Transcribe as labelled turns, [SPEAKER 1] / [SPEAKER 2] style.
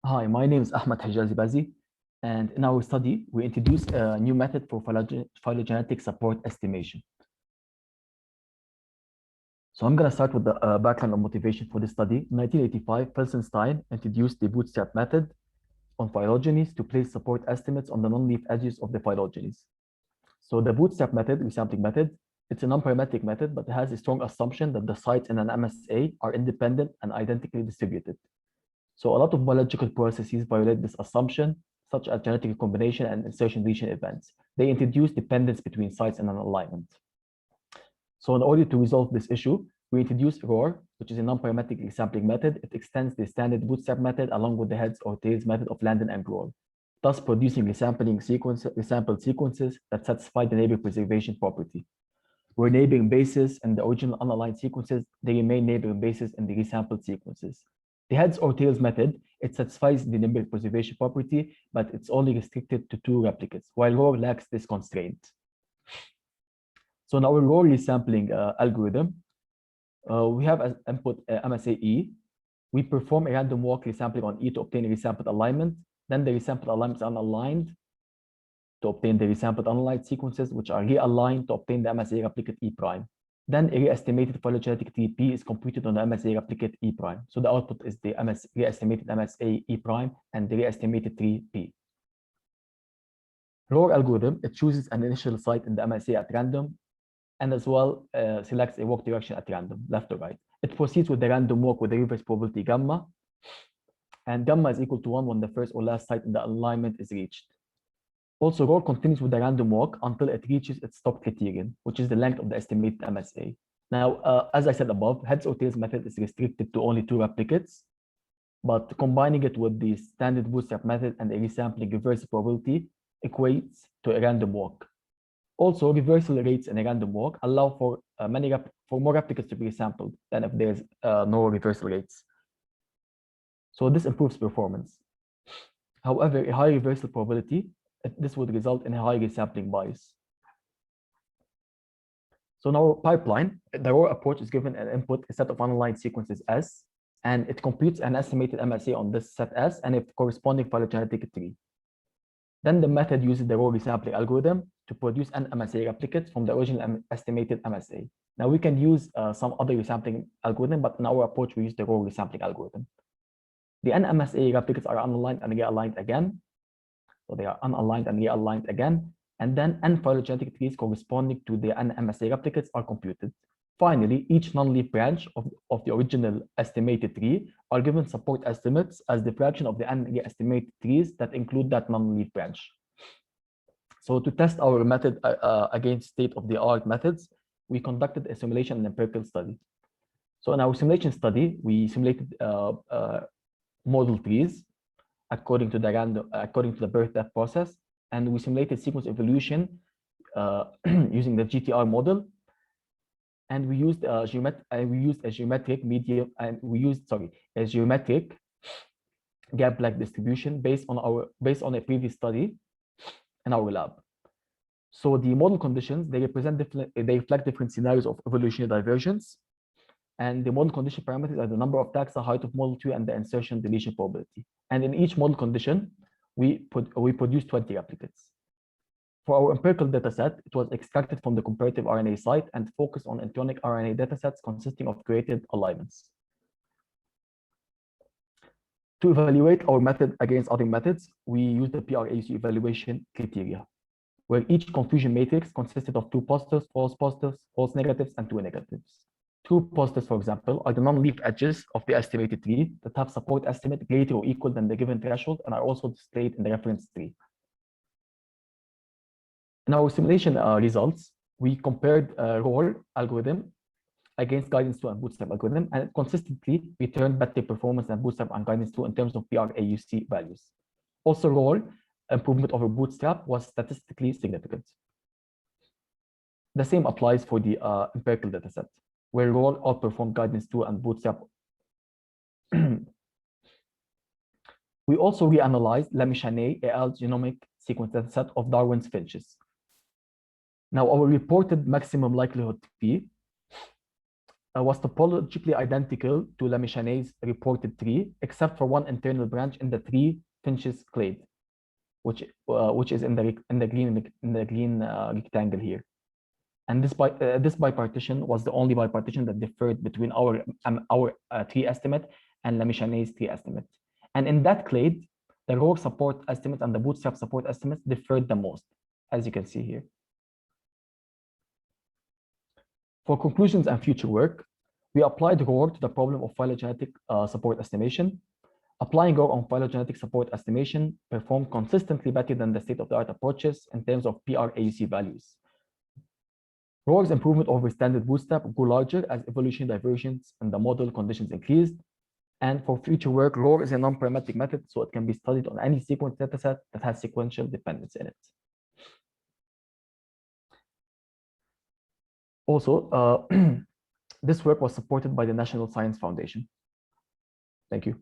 [SPEAKER 1] Hi, my name is Ahmad Hejasebazzi, and in our study, we introduced a new method for phylogenetic support estimation. So I'm going to start with the background and motivation for this study. In 1985, Felsenstein introduced the Bootstrap method on phylogenies to place support estimates on the non-leaf edges of the phylogenies. So the Bootstrap method, resampling method, it's a non-parametric method, but it has a strong assumption that the sites in an MSA are independent and identically distributed. So a lot of biological processes violate this assumption, such as genetic recombination and insertion deletion events. They introduce dependence between sites in an alignment. So in order to resolve this issue, we introduced RAWR, which is a non-parametric resampling method. It extends the standard Bootstrap method along with the heads or tails method of Landon and Grohl, thus producing resampled sequences that satisfy the neighbor preservation property. Where neighboring bases in the original unaligned sequences, they remain neighboring bases in the resampled sequences. The heads or tails method, it satisfies the neighbor preservation property, but it's only restricted to 2 replicates, while RAWR lacks this constraint. So in our RAWR resampling algorithm, we have as input MSA E. We perform a random walk resampling on E to obtain a resampled alignment. Then the resampled alignments are unaligned to obtain the resampled unaligned sequences, which are realigned to obtain the MSA replicate E prime. Then a re-estimated phylogenetic 3P is computed on the MSA replicate E prime. So the output is the re-estimated MSA E prime and the re-estimated 3P. RAWR algorithm, it chooses an initial site in the MSA at random and as well selects a walk direction at random, left or right. It proceeds with the random walk with the reverse probability gamma, and gamma is equal to 1 when the first or last site in the alignment is reached. Also, RAWR continues with the random walk until it reaches its stop criterion, which is the length of the estimated MSA. Now, as I said above, heads or tails method is restricted to only 2 replicates, but combining it with the standard Bootstrap method and a resampling reverse probability equates to a random walk. Also, reversal rates in a random walk allow for more replicates to be resampled than if there's no reversal rates. So this improves performance. However, a high reversal probability, this would result in a high resampling bias. So in our pipeline, the RAWR approach is given an input, a set of unaligned sequences S, and it computes an estimated MSA on this set S and a corresponding phylogenetic tree. Then the method uses the RAWR resampling algorithm to produce an MSA replicate from the original estimated MSA. Now we can use some other resampling algorithm, but in our approach, we use the RAWR resampling algorithm. The NMSA replicates are unaligned and realigned again. So they are unaligned and realigned again. And then N phylogenetic trees corresponding to the NMSA replicates are computed. Finally, each non-leaf branch of the original estimated tree are given support estimates as the fraction of the N re-estimated trees that include that non-leaf branch. So to test our method against state-of-the-art methods, we conducted a simulation and empirical study. So in our simulation study, we simulated model trees according to the birth-death process, and we simulated sequence evolution using the GTR model. And we used a geometric medium, and we used a geometric gap-like distribution based on a previous study in our lab. So the model conditions, they reflect different scenarios of evolutionary divergence, and the model condition parameters are the number of taxa, height of model 2, and the insertion deletion probability. And in each model condition, we produce 20 replicates. For our empirical dataset, it was extracted from the comparative RNA site and focused on intronic RNA datasets consisting of created alignments. To evaluate our method against other methods, we used the PRAC evaluation criteria, where each confusion matrix consisted of 2 positives, false negatives, and 2 negatives. 2 positives, for example, are the non-leaf edges of the estimated tree that have support estimate greater or equal than the given threshold and are also displayed in the reference tree. In our simulation results, we compared RAWR algorithm against guidance 2 and Bootstrap algorithm, and it consistently returned better performance than Bootstrap and guidance 2 in terms of PRAC values. Also, RAWR improvement over Bootstrap was statistically significant. The same applies for the empirical dataset, where RAWR outperformed guidance 2 and Bootstrap. We also reanalyzed Lamichanet et al. Genomic sequence dataset of Darwin's finches. Now, our reported maximum likelihood P was topologically identical to Lamichane's reported tree, except for one internal branch in the tree Finch's clade, which is in the green rectangle here. And this bipartition was the only bipartition that differed between our tree estimate and Lamichane's tree estimate. And in that clade, the RAWR support estimate and the Bootstrap support estimates differed the most, as you can see here. For conclusions and future work, we applied RAWR to the problem of phylogenetic support estimation. Applying RAWR on phylogenetic support estimation performed consistently better than the state-of-the-art approaches in terms of PR AUC values. RAWR's improvement over standard Bootstrap grew larger as evolution divergence and the model conditions increased. And for future work, RAWR is a non-parametric method, so it can be studied on any sequence dataset that has sequential dependence in it. Also, this work was supported by the National Science Foundation. Thank you.